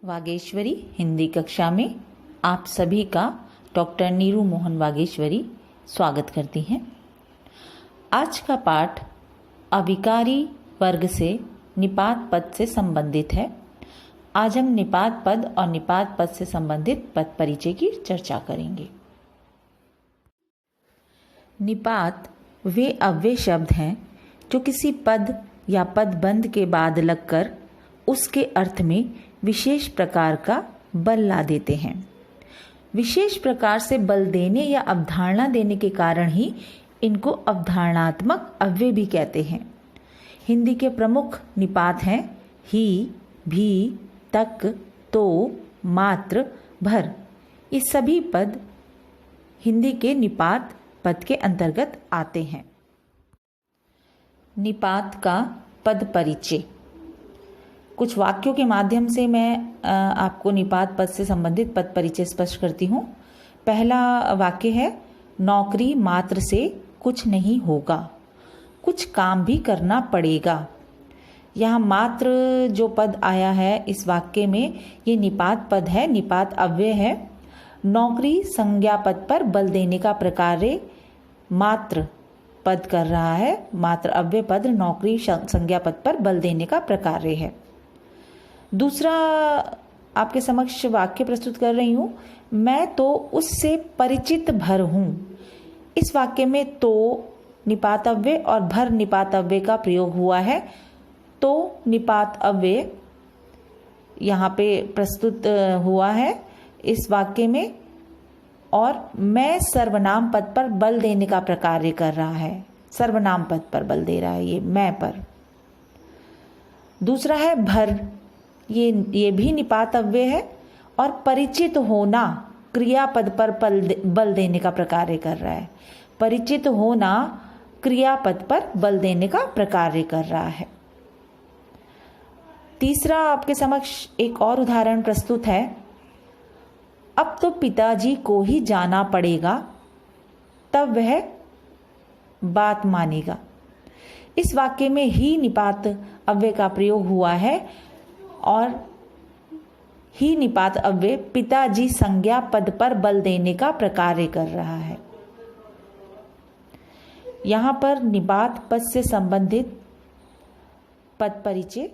वागेश्वरी हिंदी कक्षा में आप सभी का डॉक्टर नीरू मोहन वागेश्वरी स्वागत करती हैं। आज का पाठ अविकारी वर्ग से निपात पद से संबंधित है। आज हम निपात पद और निपात पद से संबंधित पद परिचय की चर्चा करेंगे। निपात वे अव्यय शब्द हैं जो किसी पद या पदबंध के बाद लगकर उसके अर्थ में विशेष प्रकार का बल ला देते हैं। विशेष प्रकार से बल देने या अवधारणा देने के कारण ही इनको अवधारणात्मक अव्यय भी कहते हैं। हिंदी के प्रमुख निपात हैं ही, भी, तक, तो, मात्र, भर। ये सभी पद हिंदी के निपात पद के अंतर्गत आते हैं। निपात का पद परिचय। कुछ वाक्यों के माध्यम से मैं आपको निपात पद से संबंधित पद परिचय स्पष्ट करती हूँ। पहला वाक्य है, नौकरी मात्र से कुछ नहीं होगा, कुछ काम भी करना पड़ेगा। यहाँ मात्र जो पद आया है इस वाक्य में, ये निपात पद है, निपात अव्यय है। नौकरी संज्ञा पद पर बल देने का प्रकार्य मात्र पद कर रहा है। मात्र अव्यय पद नौकरी संज्ञा पद पर बल देने का प्रकार्य है। दूसरा आपके समक्ष वाक्य प्रस्तुत कर रही हूं, मैं तो उससे परिचित भर हूं। इस वाक्य में तो निपात अव्यय और भर निपात अव्यय का प्रयोग हुआ है। तो निपात अव्यय यहाँ पे प्रस्तुत हुआ है इस वाक्य में, और मैं सर्वनाम पद पर बल देने का प्रकार्य कर रहा है। सर्वनाम पद पर बल दे रहा है ये मैं पर। दूसरा है भर, ये भी निपात अव्यय है और परिचित होना क्रियापद पर बल देने का प्रकार्य कर रहा है। परिचित होना क्रियापद पर बल देने का प्रकार्य कर रहा है। तीसरा आपके समक्ष एक और उदाहरण प्रस्तुत है, अब तो पिताजी को ही जाना पड़ेगा, तब वह बात मानेगा। इस वाक्य में ही निपात अव्यय का प्रयोग हुआ है और ही निपात अव्यय पिताजी संज्ञा पद पर बल देने का प्रकार्य कर रहा है। यहां पर निपात पद से संबंधित पद परिचय